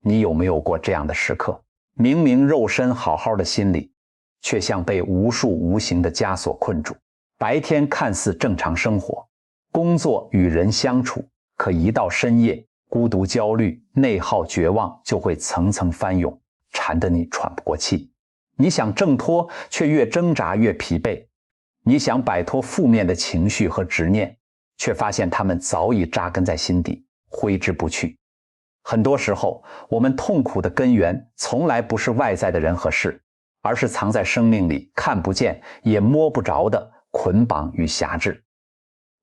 你有没有过这样的时刻？明明肉身好好的，心里却像被无数无形的枷锁困住。白天看似正常生活，工作与人相处，可一到深夜，孤独、焦虑、内耗、绝望就会层层翻涌，缠得你喘不过气。你想挣脱，却越挣扎越疲惫。你想摆脱负面的情绪和执念，却发现它们早已扎根在心底，挥之不去。很多时候，我们痛苦的根源从来不是外在的人和事，而是藏在生命里看不见也摸不着的捆绑与辖制。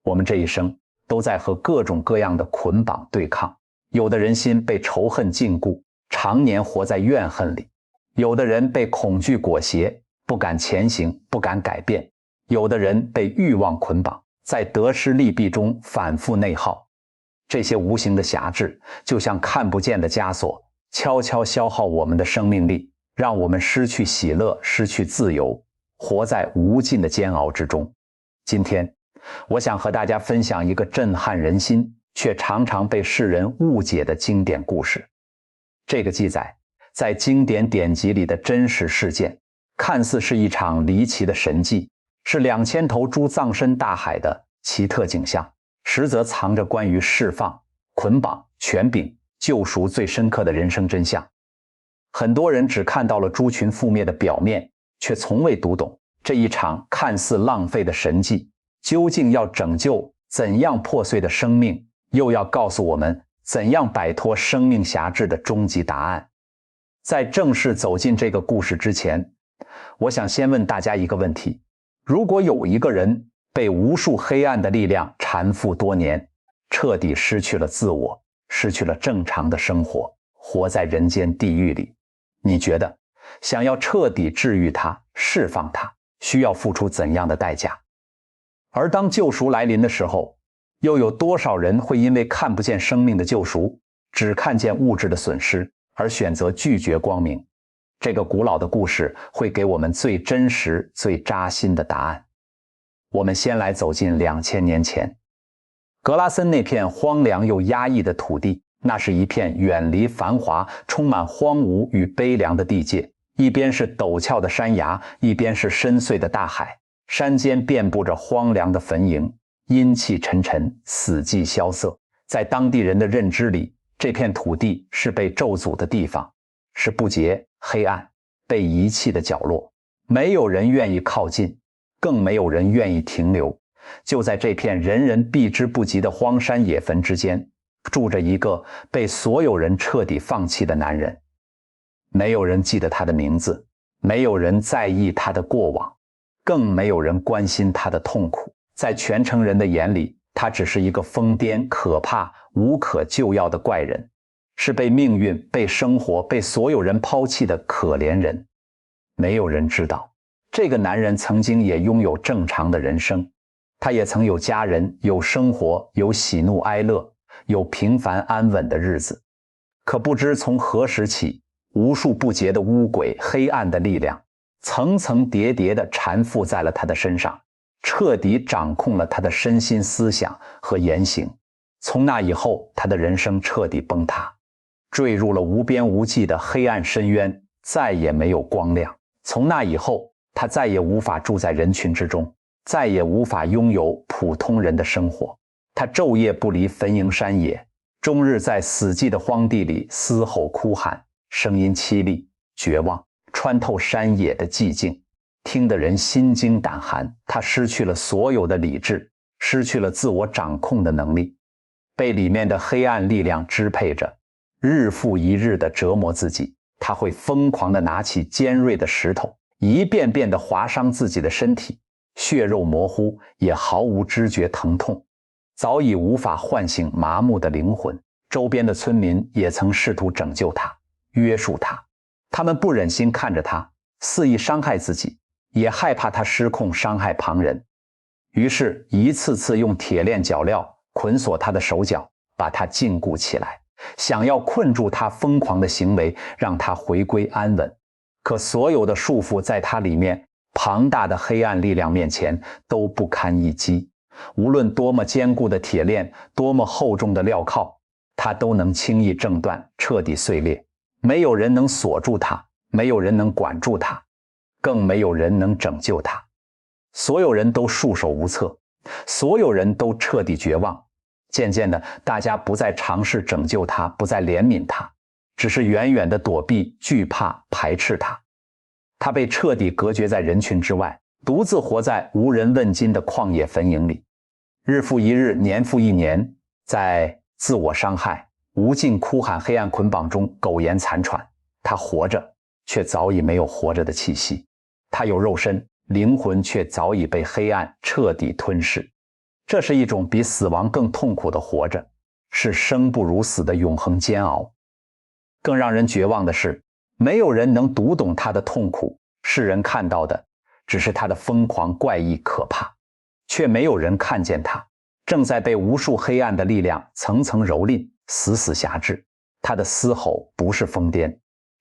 我们这一生都在和各种各样的捆绑对抗，有的人心被仇恨禁锢，常年活在怨恨里；有的人被恐惧裹挟，不敢前行，不敢改变；有的人被欲望捆绑，在得失利弊中反复内耗。这些无形的辖制就像看不见的枷锁，悄悄消耗我们的生命力，让我们失去喜乐，失去自由，活在无尽的煎熬之中。今天我想和大家分享一个震撼人心却常常被世人误解的经典故事。这个记载在经典典籍里的真实事件，看似是一场离奇的神迹，是2000头猪葬身大海的奇特景象，实则藏着关于释放、捆绑、权柄、救赎最深刻的人生真相。很多人只看到了猪群覆灭的表面，却从未读懂这一场看似浪费的神迹究竟要拯救怎样破碎的生命，又要告诉我们怎样摆脱生命辖制的终极答案。在正式走进这个故事之前，我想先问大家一个问题：如果有一个人被无数黑暗的力量缠缚多年，彻底失去了自我，失去了正常的生活，活在人间地狱里，你觉得想要彻底治愈他、释放他，需要付出怎样的代价？而当救赎来临的时候，又有多少人会因为看不见生命的救赎，只看见物质的损失，而选择拒绝光明？这个古老的故事会给我们最真实、最扎心的答案。我们先来走进2000年前，格拉森那片荒凉又压抑的土地，那是一片远离繁华、充满荒芜与悲凉的地界。一边是陡峭的山崖，一边是深邃的大海，山间遍布着荒凉的坟茔，阴气沉沉，死寂萧瑟。在当地人的认知里，这片土地是被咒诅的地方，是不洁、黑暗、被遗弃的角落。没有人愿意靠近，更没有人愿意停留。就在这片人人避之不及的荒山野坟之间，住着一个被所有人彻底放弃的男人。没有人记得他的名字，没有人在意他的过往，更没有人关心他的痛苦。在全城人的眼里，他只是一个疯癫、可怕、无可救药的怪人，是被命运、被生活、被所有人抛弃的可怜人。没有人知道，这个男人曾经也拥有正常的人生，他也曾有家人，有生活，有喜怒哀乐，有平凡安稳的日子。可不知从何时起，无数不洁的污鬼、黑暗的力量层层叠叠地缠附在了他的身上，彻底掌控了他的身心思想和言行。从那以后，他的人生彻底崩塌，坠入了无边无际的黑暗深渊，再也没有光亮。从那以后，他再也无法住在人群之中，再也无法拥有普通人的生活。他昼夜不离坟茔山野，终日在死寂的荒地里嘶吼哭喊，声音凄厉绝望，穿透山野的寂静，听得人心惊胆寒。他失去了所有的理智，失去了自我掌控的能力，被里面的黑暗力量支配着，日复一日地折磨自己。他会疯狂地拿起尖锐的石头，一遍遍地划伤自己的身体，血肉模糊，也毫无知觉疼痛，早已无法唤醒麻木的灵魂。周边的村民也曾试图拯救他，约束他，他们不忍心看着他肆意伤害自己，也害怕他失控伤害旁人，于是一次次用铁链脚镣捆锁他的手脚，把他禁锢起来，想要困住他疯狂的行为，让他回归安稳。可所有的束缚在他里面庞大的黑暗力量面前都不堪一击，无论多么坚固的铁链，多么厚重的镣铐，他都能轻易挣断，彻底碎裂。没有人能锁住他，没有人能管住他，更没有人能拯救他。所有人都束手无策，所有人都彻底绝望。渐渐的，大家不再尝试拯救他，不再怜悯他，只是远远地躲避、惧怕、排斥他。他被彻底隔绝在人群之外，独自活在无人问津的旷野坟茔里，日复一日，年复一年，在自我伤害、无尽哭喊、黑暗捆绑中苟延残喘。他活着，却早已没有活着的气息。他有肉身，灵魂却早已被黑暗彻底吞噬。这是一种比死亡更痛苦的活着，是生不如死的永恒煎熬。更让人绝望的是，没有人能读懂他的痛苦，世人看到的只是他的疯狂、怪异、可怕，却没有人看见他正在被无数黑暗的力量层层蹂躏、死死辖制。他的嘶吼不是疯癫，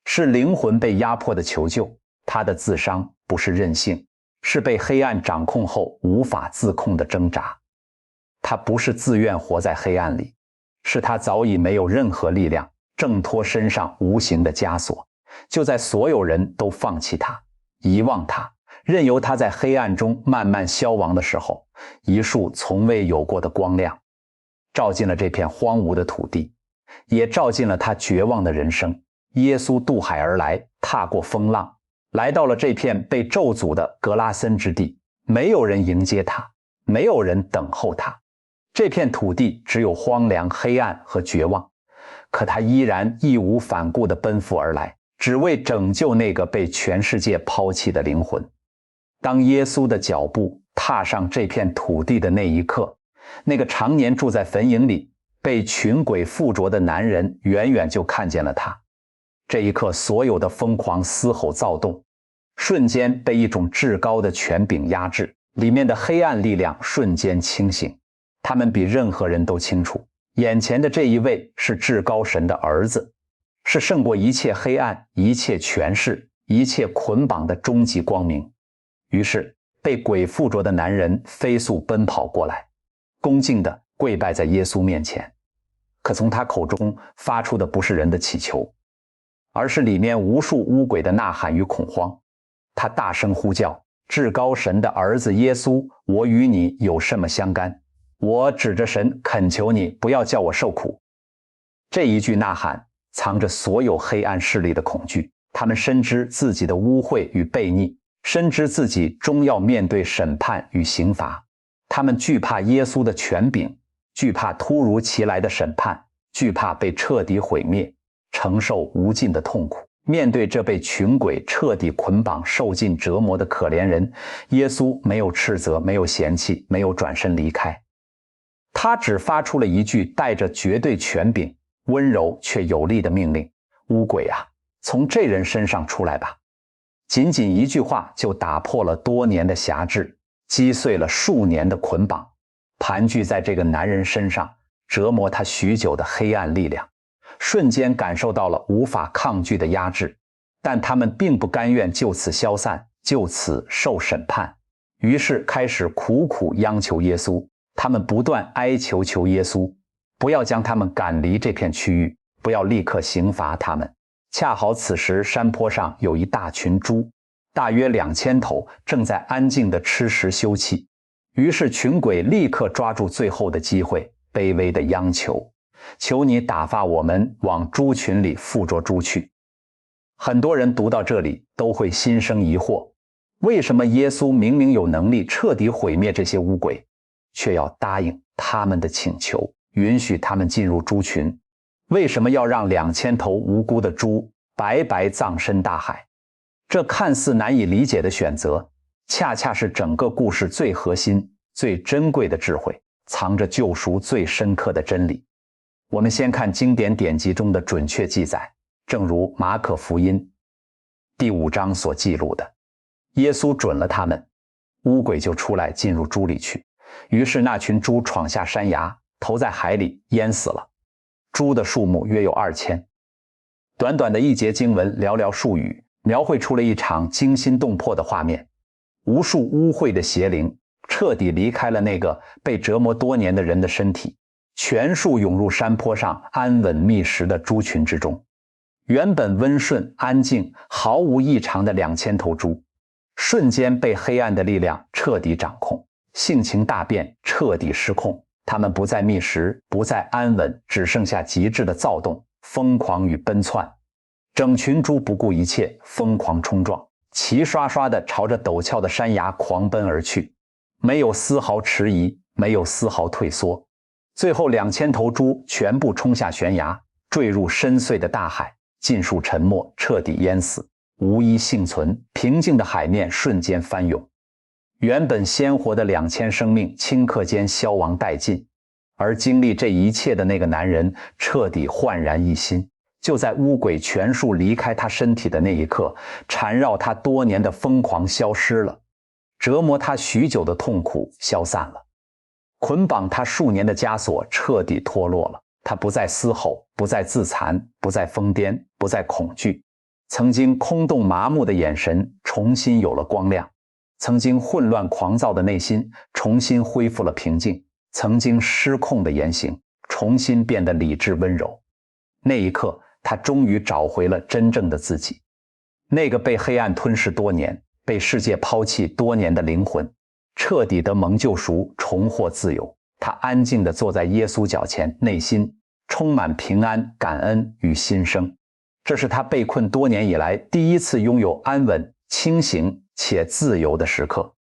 是灵魂被压迫的求救；他的自伤不是任性，是被黑暗掌控后无法自控的挣扎。他不是自愿活在黑暗里，是他早已没有任何力量挣脱身上无形的枷锁。就在所有人都放弃他、遗忘他，任由他在黑暗中慢慢消亡的时候，一束从未有过的光亮照进了这片荒芜的土地，也照进了他绝望的人生。耶稣渡海而来，踏过风浪，来到了这片被咒诅的格拉森之地。没有人迎接他，没有人等候他，这片土地只有荒凉、黑暗和绝望。可他依然义无反顾地奔赴而来，只为拯救那个被全世界抛弃的灵魂。当耶稣的脚步踏上这片土地的那一刻，那个常年住在坟茔里被群鬼附着的男人远远就看见了他。这一刻，所有的疯狂嘶吼躁动瞬间被一种至高的权柄压制，里面的黑暗力量瞬间清醒。他们比任何人都清楚，眼前的这一位是至高神的儿子，是胜过一切黑暗、一切权势、一切捆绑的终极光明。于是被鬼附着的男人飞速奔跑过来，恭敬地跪拜在耶稣面前。可从他口中发出的不是人的祈求，而是里面无数污鬼的呐喊与恐慌。他大声呼叫：至高神的儿子耶稣，我与你有什么相干？我指着神恳求你，不要叫我受苦。这一句呐喊藏着所有黑暗势力的恐惧，他们深知自己的污秽与悖逆，深知自己终要面对审判与刑罚。他们惧怕耶稣的权柄，惧怕突如其来的审判，惧怕被彻底毁灭，承受无尽的痛苦。面对这被群鬼彻底捆绑、受尽折磨的可怜人，耶稣没有斥责，没有嫌弃，没有转身离开。他只发出了一句带着绝对权柄、温柔却有力的命令：污鬼啊，从这人身上出来吧。仅仅一句话就打破了多年的辖制，击碎了数年的捆绑，盘踞在这个男人身上折磨他许久的黑暗力量瞬间感受到了无法抗拒的压制。但他们并不甘愿就此消散，就此受审判，于是开始苦苦央求耶稣。他们不断哀求耶稣，不要将他们赶离这片区域，不要立刻刑罚他们。恰好此时山坡上有一大群猪，大约2000头，正在安静地吃食休憩。于是群鬼立刻抓住最后的机会，卑微地央求：求你打发我们往猪群里附着猪去。很多人读到这里都会心生疑惑，为什么耶稣明明有能力彻底毁灭这些污鬼，却要答应他们的请求，允许他们进入猪群？为什么要让2000头无辜的猪白白葬身大海？这看似难以理解的选择，恰恰是整个故事最核心、最珍贵的智慧，藏着救赎最深刻的真理。我们先看经典典籍中的准确记载，正如马可福音第5章所记录的，耶稣准了他们，污鬼就出来进入猪里去。于是那群猪闯下山崖，投在海里，淹死了。猪的数目约有2000。短短的一节经文，寥寥数语，描绘出了一场惊心动魄的画面。无数污秽的邪灵彻底离开了那个被折磨多年的人的身体，全数涌入山坡上安稳觅食的猪群之中。原本温顺安静毫无异常的2000头猪，瞬间被黑暗的力量彻底掌控，性情大变，彻底失控。他们不再觅食，不再安稳，只剩下极致的躁动、疯狂与奔窜。整群猪不顾一切，疯狂冲撞，齐刷刷地朝着陡峭的山崖狂奔而去，没有丝毫迟疑，没有丝毫退缩。最后2000头猪全部冲下悬崖，坠入深邃的大海，尽数沉没，彻底淹死，无一幸存。平静的海面瞬间翻涌，原本鲜活的2000生命顷刻间消亡殆尽。而经历这一切的那个男人彻底焕然一新，就在乌鬼全数离开他身体的那一刻，缠绕他多年的疯狂消失了，折磨他许久的痛苦消散了，捆绑他数年的枷锁彻底脱落了。他不再嘶吼，不再自残，不再疯癫，不再恐惧。曾经空洞麻木的眼神重新有了光亮，曾经混乱狂躁的内心重新恢复了平静，曾经失控的言行重新变得理智温柔。那一刻，他终于找回了真正的自己，那个被黑暗吞噬多年、被世界抛弃多年的灵魂，彻底得蒙救赎，重获自由。他安静地坐在耶稣脚前，内心充满平安、感恩与新生。这是他被困多年以来第一次拥有安稳、清醒且自由的时刻。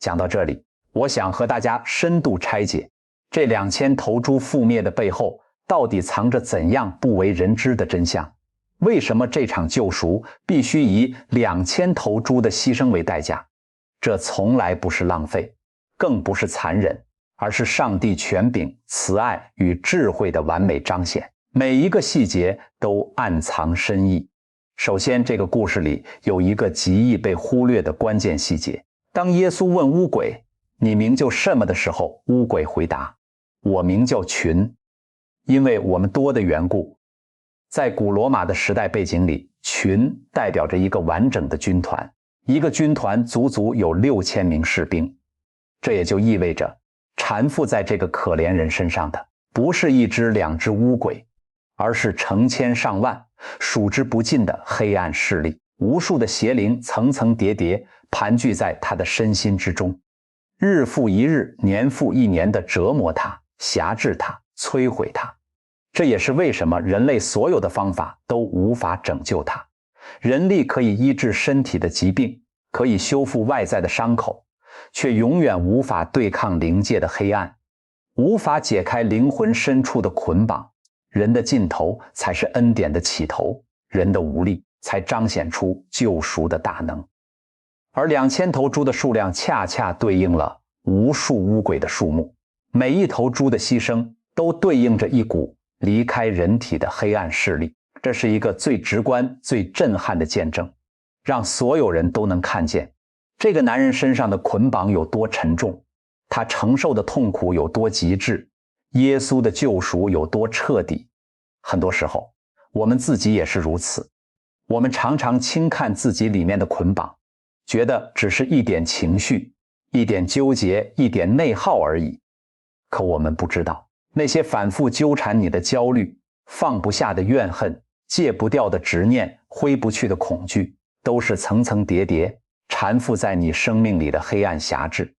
讲到这里，我想和大家深度拆解这2000头猪覆灭的背后到底藏着怎样不为人知的真相。为什么这场救赎必须以2000头猪的牺牲为代价？这从来不是浪费，更不是残忍，而是上帝权柄、慈爱与智慧的完美彰显，每一个细节都暗藏深意。首先，这个故事里有一个极易被忽略的关键细节。当耶稣问乌鬼：“你名叫什么？”的时候，乌鬼回答：“我名叫群。”因为我们多的缘故，在古罗马的时代背景里，群代表着一个完整的军团，一个军团足足有6000名士兵。这也就意味着缠附在这个可怜人身上的不是1只2只乌鬼，而是成千上万数之不尽的黑暗势力，无数的邪灵层层叠叠盘踞在他的身心之中，日复一日，年复一年地折磨他、辖制他、摧毁他。这也是为什么人类所有的方法都无法拯救他。人力可以医治身体的疾病，可以修复外在的伤口，却永远无法对抗灵界的黑暗，无法解开灵魂深处的捆绑。人的尽头才是恩典的起头，人的无力才彰显出救赎的大能。而2000头猪的数量恰恰对应了无数乌鬼的数目，每一头猪的牺牲都对应着一股离开人体的黑暗势力。这是一个最直观、最震撼的见证，让所有人都能看见这个男人身上的捆绑有多沉重，他承受的痛苦有多极致，耶稣的救赎有多彻底。很多时候，我们自己也是如此，我们常常轻看自己里面的捆绑，觉得只是一点情绪、一点纠结、一点内耗而已。可我们不知道，那些反复纠缠你的焦虑、放不下的怨恨、戒不掉的执念、挥不去的恐惧，都是层层叠叠缠附在你生命里的黑暗辖制。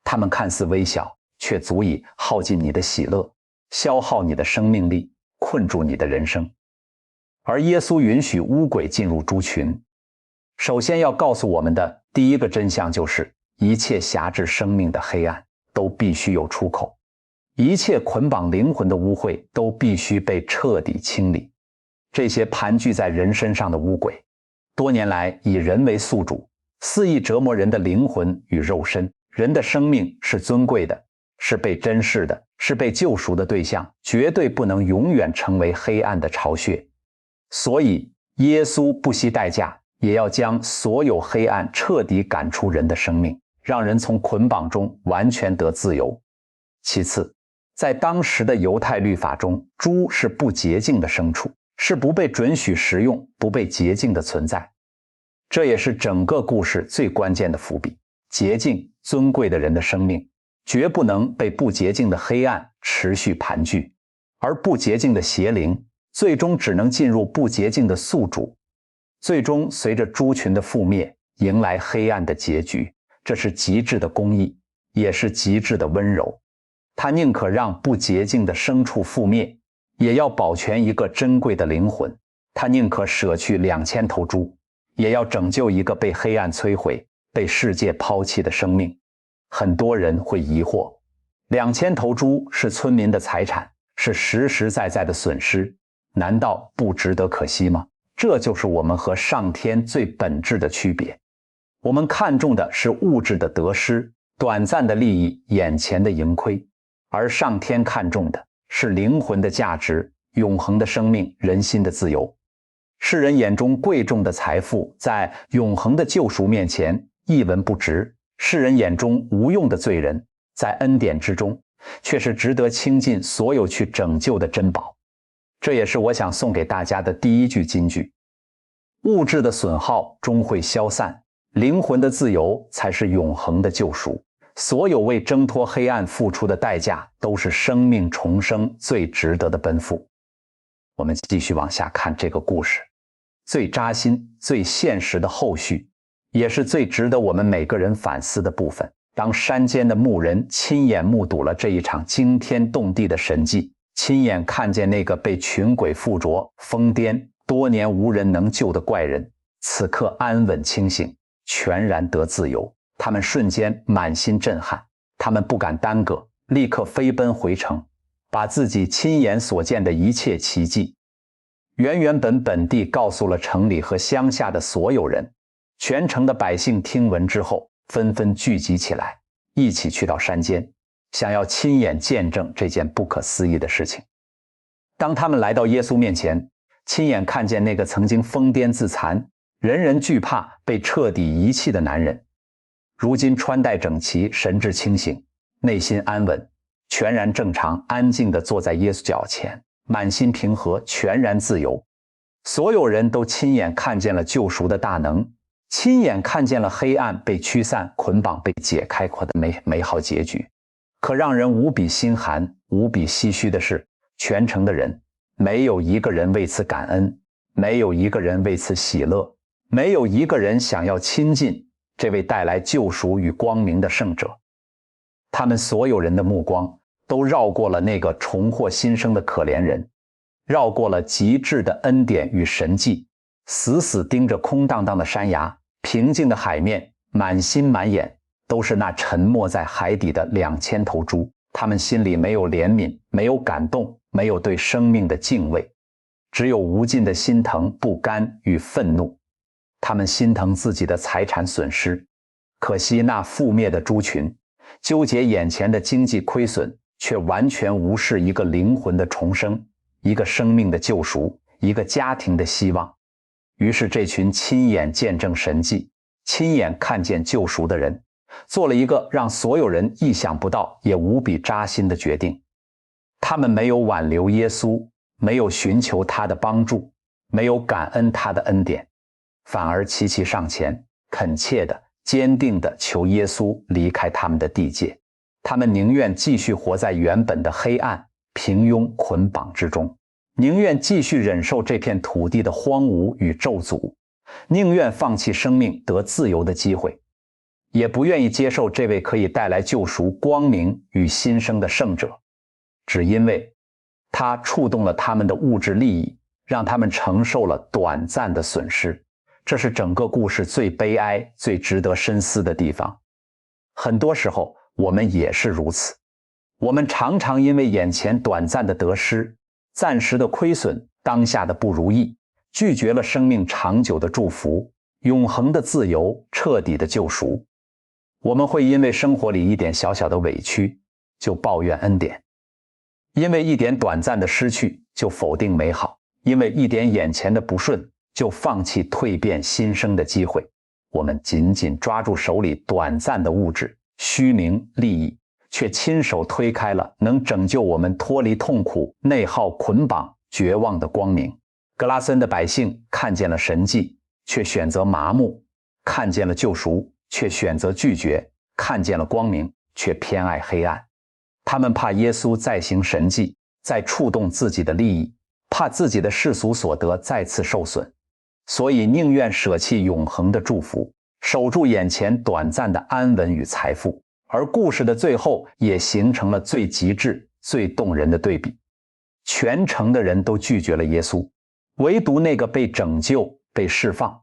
它们看似微小，却足以耗尽你的喜乐，消耗你的生命力，困住你的人生。而耶稣允许乌鬼进入猪群，首先要告诉我们的第一个真相就是，一切辖制生命的黑暗都必须有出口，一切捆绑灵魂的污秽都必须被彻底清理。这些盘踞在人身上的污鬼，多年来以人为宿主，肆意折磨人的灵魂与肉身。人的生命是尊贵的，是被珍视的，是被救赎的对象，绝对不能永远成为黑暗的巢穴。所以耶稣不惜代价也要将所有黑暗彻底赶出人的生命，让人从捆绑中完全得自由。其次，在当时的犹太律法中，猪是不洁净的牲畜，是不被准许食用、不被洁净的存在。这也是整个故事最关键的伏笔。洁净、尊贵的人的生命绝不能被不洁净的黑暗持续盘踞，而不洁净的邪灵最终只能进入不洁净的宿主，最终随着猪群的覆灭，迎来黑暗的结局。这是极致的公义，也是极致的温柔。他宁可让不洁净的牲畜覆灭，也要保全一个珍贵的灵魂。他宁可舍去2000头猪，也要拯救一个被黑暗摧毁、被世界抛弃的生命。很多人会疑惑，2000头猪是村民的财产，是实实在在的损失，难道不值得可惜吗？这就是我们和上天最本质的区别。我们看重的是物质的得失，短暂的利益，眼前的盈亏，而上天看重的是灵魂的价值，永恒的生命，人心的自由。世人眼中贵重的财富，在永恒的救赎面前一文不值；世人眼中无用的罪人，在恩典之中却是值得倾尽所有去拯救的珍宝。这也是我想送给大家的第一句金句：物质的损耗终会消散，灵魂的自由才是永恒的救赎。所有为挣脱黑暗付出的代价，都是生命重生最值得的奔赴。我们继续往下看这个故事，最扎心、最现实的后续，也是最值得我们每个人反思的部分。当山间的牧人亲眼目睹了这一场惊天动地的神迹，亲眼看见那个被群鬼附着、疯癫、多年无人能救的怪人，此刻安稳清醒，全然得自由，他们瞬间满心震撼，他们不敢耽搁，立刻飞奔回城，把自己亲眼所见的一切奇迹原本地告诉了城里和乡下的所有人。全城的百姓听闻之后，纷纷聚集起来，一起去到山间，想要亲眼见证这件不可思议的事情。当他们来到耶稣面前，亲眼看见那个曾经疯癫自残、人人惧怕、被彻底遗弃的男人，如今穿戴整齐，神志清醒，内心安稳，全然正常，安静地坐在耶稣脚前，满心平和，全然自由。所有人都亲眼看见了救赎的大能，亲眼看见了黑暗被驱散、捆绑被解开的美好结局。可让人无比心寒、无比唏嘘的是，全城的人没有一个人为此感恩，没有一个人为此喜乐，没有一个人想要亲近这位带来救赎与光明的圣者。他们所有人的目光都绕过了那个重获新生的可怜人，绕过了极致的恩典与神迹，死死盯着空荡荡的山崖，平静的海面，满心满眼都是那沉没在海底的2000头猪。他们心里没有怜悯，没有感动，没有对生命的敬畏，只有无尽的心疼、不甘与愤怒。他们心疼自己的财产损失，可惜那覆灭的猪群，纠结眼前的经济亏损，却完全无视一个灵魂的重生，一个生命的救赎，一个家庭的希望。于是这群亲眼见证神迹、亲眼看见救赎的人，做了一个让所有人意想不到也无比扎心的决定。他们没有挽留耶稣，没有寻求他的帮助，没有感恩他的恩典，反而齐齐上前，恳切的、坚定的求耶稣离开他们的地界。他们宁愿继续活在原本的黑暗、平庸、捆绑之中，宁愿继续忍受这片土地的荒芜与咒诅，宁愿放弃生命得自由的机会，也不愿意接受这位可以带来救赎、光明与新生的圣者，只因为他触动了他们的物质利益，让他们承受了短暂的损失。这是整个故事最悲哀、最值得深思的地方。很多时候我们也是如此，我们常常因为眼前短暂的得失、暂时的亏损、当下的不如意，拒绝了生命长久的祝福、永恒的自由、彻底的救赎。我们会因为生活里一点小小的委屈就抱怨恩典，因为一点短暂的失去就否定美好，因为一点眼前的不顺就放弃蜕变新生的机会。我们紧紧抓住手里短暂的物质、虚名、利益，却亲手推开了能拯救我们脱离痛苦、内耗、捆绑、绝望的光明。格拉森的百姓看见了神迹，却选择麻木；看见了救赎，却选择拒绝；看见了光明，却偏爱黑暗。他们怕耶稣再行神迹，再触动自己的利益，怕自己的世俗所得再次受损，所以宁愿舍弃永恒的祝福，守住眼前短暂的安稳与财富。而故事的最后也形成了最极致、最动人的对比。全城的人都拒绝了耶稣，唯独那个被拯救、被释放、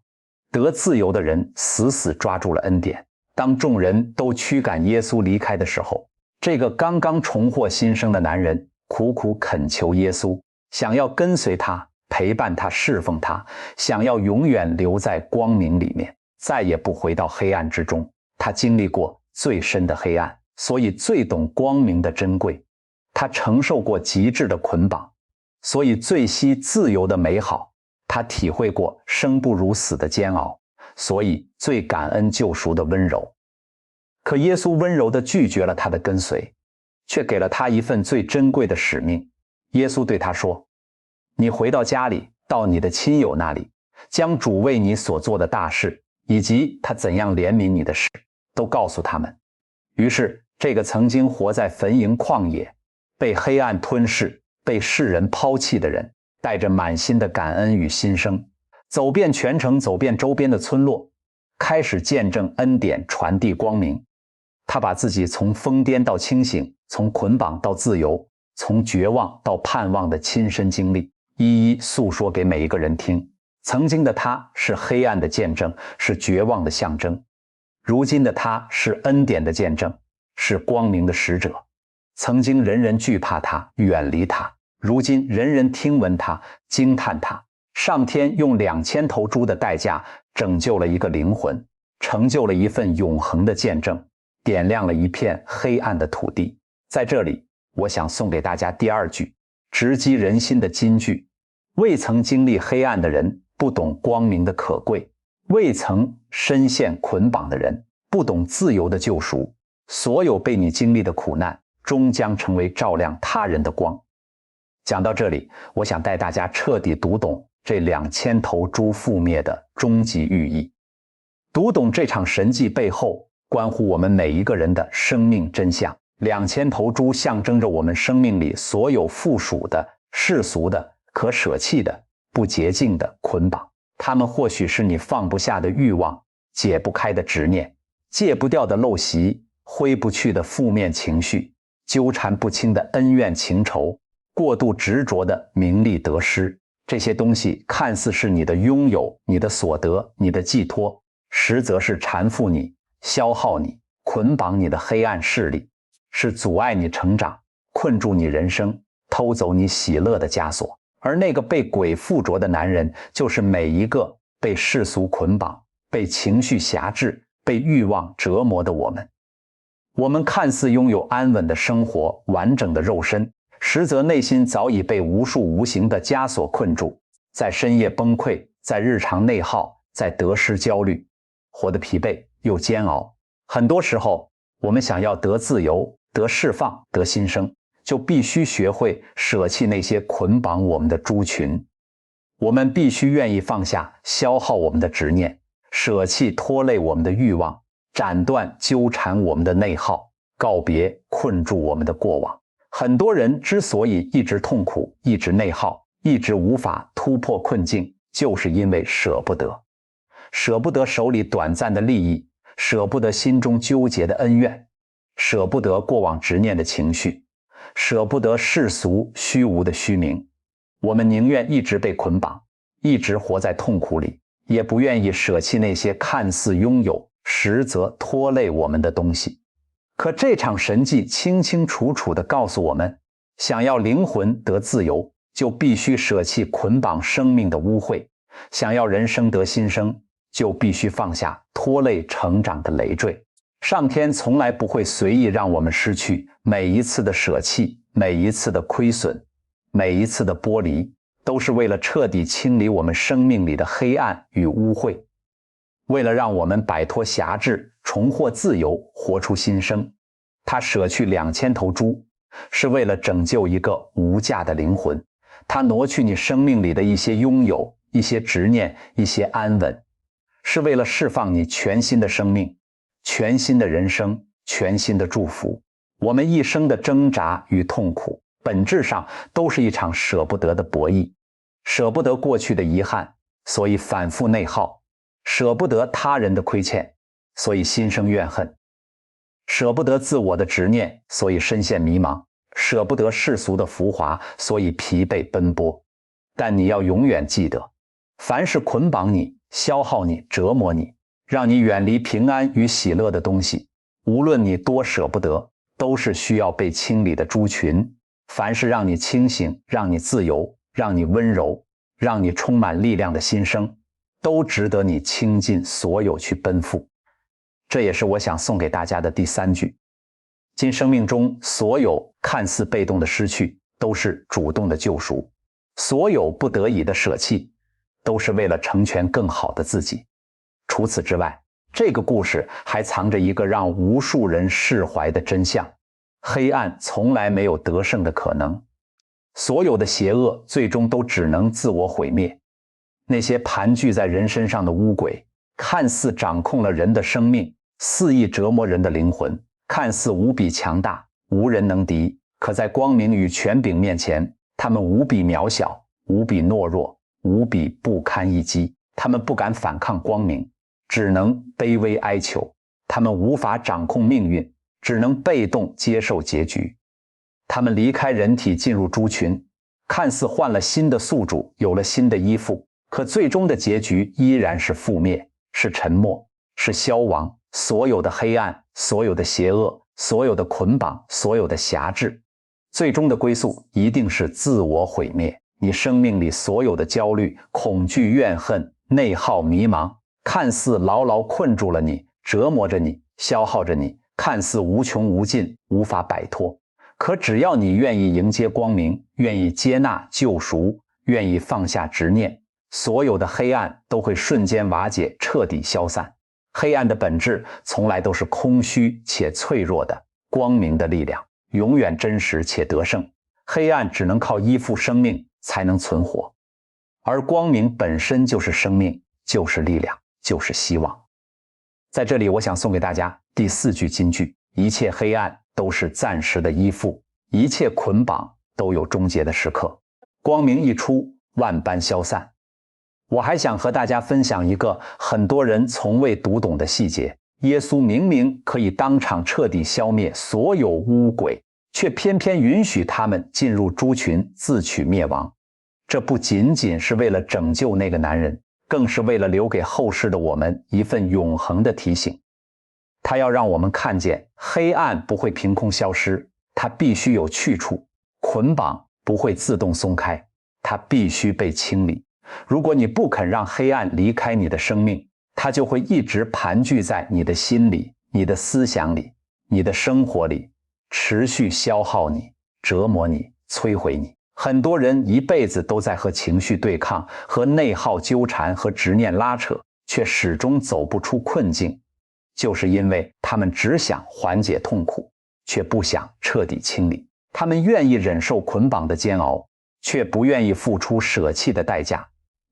得自由的人死死抓住了恩典。当众人都驱赶耶稣离开的时候，这个刚刚重获新生的男人苦苦恳求耶稣，想要跟随他，陪伴他，侍奉他，想要永远留在光明里面，再也不回到黑暗之中。他经历过最深的黑暗，所以最懂光明的珍贵。他承受过极致的捆绑，所以最惜自由的美好。他体会过生不如死的煎熬，所以最感恩救赎的温柔。可耶稣温柔地拒绝了他的跟随，却给了他一份最珍贵的使命。耶稣对他说：你回到家里，到你的亲友那里，将主为你所做的大事，以及他怎样怜悯你的事，都告诉他们。于是这个曾经活在坟茔旷野，被黑暗吞噬，被世人抛弃的人，带着满心的感恩与心声，走遍全城，走遍周边的村落，开始见证恩典，传递光明。他把自己从疯癫到清醒，从捆绑到自由，从绝望到盼望的亲身经历，一一诉说给每一个人听。曾经的他是黑暗的见证，是绝望的象征；如今的他是恩典的见证，是光明的使者。曾经人人惧怕他，远离他，如今人人听闻他，惊叹他。上天用2000头猪的代价拯救了一个灵魂，成就了一份永恒的见证，点亮了一片黑暗的土地。在这里，我想送给大家第二句直击人心的金句：未曾经历黑暗的人不懂光明的可贵，未曾深陷捆绑的人不懂自由的救赎。所有被你经历的苦难终将成为照亮他人的光。讲到这里，我想带大家彻底读懂这2000头猪覆灭的终极寓意，读懂这场神迹背后关乎我们每一个人的生命真相。2000头猪象征着我们生命里所有附属的、世俗的、可舍弃的、不洁净的捆绑。它们或许是你放不下的欲望，解不开的执念，戒不掉的陋习，挥不去的负面情绪，纠缠不清的恩怨情仇，过度执着的名利得失。这些东西看似是你的拥有，你的所得，你的寄托，实则是缠缚你、消耗你、捆绑你的黑暗势力，是阻碍你成长、困住你人生、偷走你喜乐的枷锁。而那个被鬼附着的男人，就是每一个被世俗捆绑、被情绪辖制、被欲望折磨的我们。我们看似拥有安稳的生活、完整的肉身，实则内心早已被无数无形的枷锁困住，在深夜崩溃，在日常内耗，在得失焦虑，活得疲惫又煎熬。很多时候，我们想要得自由、得释放、得新生，就必须学会舍弃那些捆绑我们的猪群。我们必须愿意放下消耗我们的执念，舍弃拖累我们的欲望，斩断纠缠我们的内耗，告别困住我们的过往。很多人之所以一直痛苦，一直内耗，一直无法突破困境，就是因为舍不得。舍不得手里短暂的利益，舍不得心中纠结的恩怨，舍不得过往执念的情绪，舍不得世俗虚无的虚名。我们宁愿一直被捆绑，一直活在痛苦里，也不愿意舍弃那些看似拥有，实则拖累我们的东西。可这场神迹清清楚楚地告诉我们，想要灵魂得自由，就必须舍弃捆绑生命的污秽；想要人生得新生，就必须放下拖累成长的累赘。上天从来不会随意让我们失去，每一次的舍弃，每一次的亏损，每一次的剥离，都是为了彻底清理我们生命里的黑暗与污秽，为了让我们摆脱辖制，重获自由，活出新生。他舍去2000头猪，是为了拯救一个无价的灵魂。他挪去你生命里的一些拥有，一些执念，一些安稳，是为了释放你全新的生命，全新的人生，全新的祝福。我们一生的挣扎与痛苦，本质上都是一场舍不得的博弈。舍不得过去的遗憾，所以反复内耗；舍不得他人的亏欠，所以心生怨恨；舍不得自我的执念，所以深陷迷茫；舍不得世俗的浮华，所以疲惫奔波。但你要永远记得，凡是捆绑你、消耗你、折磨你，让你远离平安与喜乐的东西，无论你多舍不得，都是需要被清理的猪群。凡是让你清醒、让你自由、让你温柔、让你充满力量的心声，都值得你倾尽所有去奔赴。这也是我想送给大家的第3句。今生命中所有看似被动的失去，都是主动的救赎；所有不得已的舍弃，都是为了成全更好的自己。除此之外，这个故事还藏着一个让无数人释怀的真相：黑暗从来没有得胜的可能，所有的邪恶最终都只能自我毁灭。那些盘踞在人身上的污鬼，看似掌控了人的生命，肆意折磨人的灵魂，看似无比强大，无人能敌，可在光明与权柄面前，他们无比渺小，无比懦弱，无比不堪一击。他们不敢反抗光明，只能卑微哀求；他们无法掌控命运，只能被动接受结局。他们离开人体进入猪群，看似换了新的宿主，有了新的依附，可最终的结局依然是覆灭，是沉没，是消亡。所有的黑暗，所有的邪恶，所有的捆绑，所有的辖制，最终的归宿一定是自我毁灭。你生命里所有的焦虑、恐惧、怨恨、内耗、迷茫，看似牢牢困住了你，折磨着你，消耗着你，看似无穷无尽，无法摆脱。可只要你愿意迎接光明，愿意接纳救赎，愿意放下执念，所有的黑暗都会瞬间瓦解，彻底消散。黑暗的本质从来都是空虚且脆弱的，光明的力量永远真实且得胜。黑暗只能靠依附生命才能存活，而光明本身就是生命，就是力量，就是希望。在这里，我想送给大家第4句金句：一切黑暗都是暂时的依附，一切捆绑都有终结的时刻。光明一出，万般消散。我还想和大家分享一个很多人从未读懂的细节：耶稣明明可以当场彻底消灭所有污鬼，却偏偏允许他们进入猪群，自取灭亡。这不仅仅是为了拯救那个男人，更是为了留给后世的我们一份永恒的提醒。他要让我们看见，黑暗不会凭空消失，它必须有去处；捆绑不会自动松开，它必须被清理。如果你不肯让黑暗离开你的生命，它就会一直盘踞在你的心里、你的思想里、你的生活里，持续消耗你、折磨你、摧毁你。很多人一辈子都在和情绪对抗，和内耗纠缠，和执念拉扯，却始终走不出困境，就是因为他们只想缓解痛苦，却不想彻底清理。他们愿意忍受捆绑的煎熬，却不愿意付出舍弃的代价；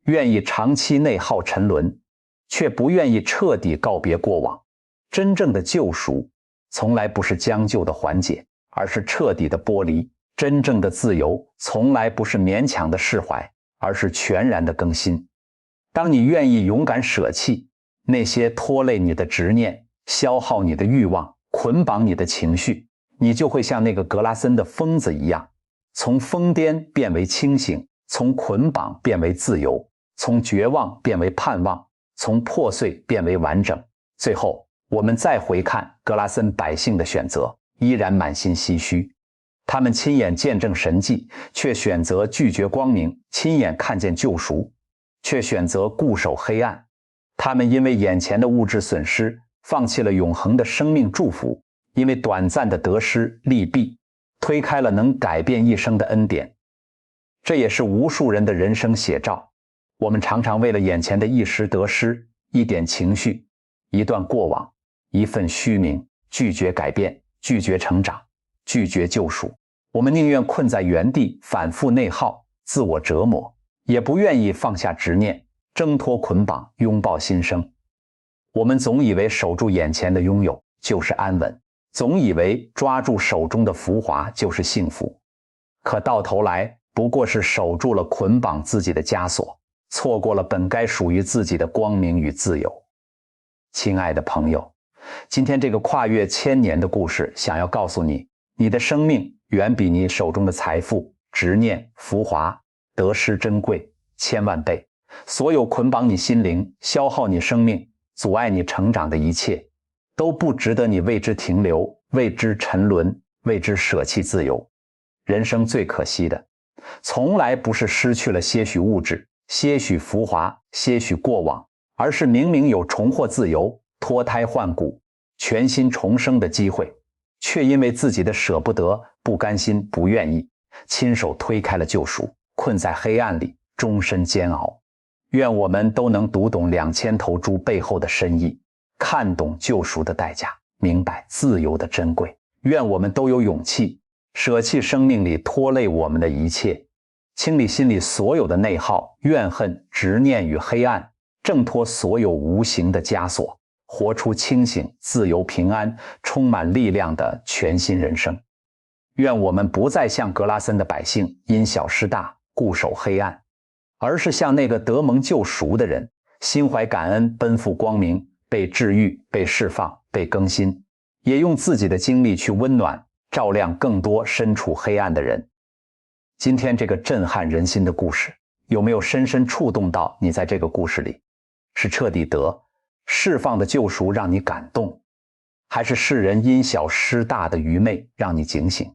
愿意长期内耗沉沦，却不愿意彻底告别过往。真正的救赎从来不是将就的缓解，而是彻底的剥离。真正的自由从来不是勉强的释怀，而是全然的更新。当你愿意勇敢舍弃那些拖累你的执念，消耗你的欲望，捆绑你的情绪，你就会像那个格拉森的疯子一样，从疯癫变为清醒，从捆绑变为自由，从绝望变为盼望，从破碎变为完整。最后，我们再回看格拉森百姓的选择，依然满心唏嘘。他们亲眼见证神迹，却选择拒绝光明；亲眼看见救赎，却选择固守黑暗。他们因为眼前的物质损失，放弃了永恒的生命祝福；因为短暂的得失利弊，推开了能改变一生的恩典。这也是无数人的人生写照。我们常常为了眼前的一时得失、一点情绪、一段过往、一份虚名，拒绝改变，拒绝成长，拒绝救赎。我们宁愿困在原地，反复内耗，自我折磨，也不愿意放下执念，挣脱捆绑，拥抱新生。我们总以为守住眼前的拥有就是安稳，总以为抓住手中的浮华就是幸福。可到头来，不过是守住了捆绑自己的枷锁，错过了本该属于自己的光明与自由。亲爱的朋友，今天这个跨越千年的故事，想要告诉你，你的生命远比你手中的财富、执念、浮华、得失珍贵千万倍。所有捆绑你心灵、消耗你生命、阻碍你成长的一切，都不值得你为之停留，为之沉沦，为之舍弃自由。人生最可惜的，从来不是失去了些许物质、些许浮华、些许过往，而是明明有重获自由、脱胎换骨、全新重生的机会，却因为自己的舍不得、不甘心、不愿意，亲手推开了救赎，困在黑暗里，终身煎熬。愿我们都能读懂2000头猪背后的深意，看懂救赎的代价，明白自由的珍贵。愿我们都有勇气，舍弃生命里拖累我们的一切，清理心里所有的内耗、怨恨、执念与黑暗，挣脱所有无形的枷锁，活出清醒、自由、平安、充满力量的全新人生。愿我们不再像格拉森的百姓，因小失大，固守黑暗，而是像那个得蒙救赎的人，心怀感恩，奔赴光明，被治愈，被释放，被更新，也用自己的经历去温暖、照亮更多身处黑暗的人。今天这个震撼人心的故事，有没有深深触动到你？在这个故事里，是彻底得释放的救赎让你感动，还是世人因小失大的愚昧让你警醒？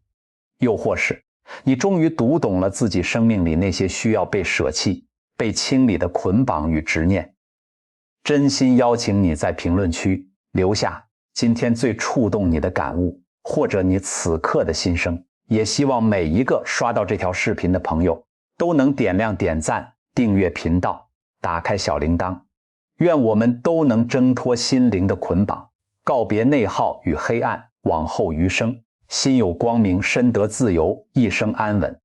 又或是你终于读懂了自己生命里那些需要被舍弃、被清理的捆绑与执念？真心邀请你在评论区留下今天最触动你的感悟，或者你此刻的心声。也希望每一个刷到这条视频的朋友都能点亮点赞、订阅频道、打开小铃铛。愿我们都能挣脱心灵的捆绑，告别内耗与黑暗，往后余生心有光明，身得自由，一生安稳。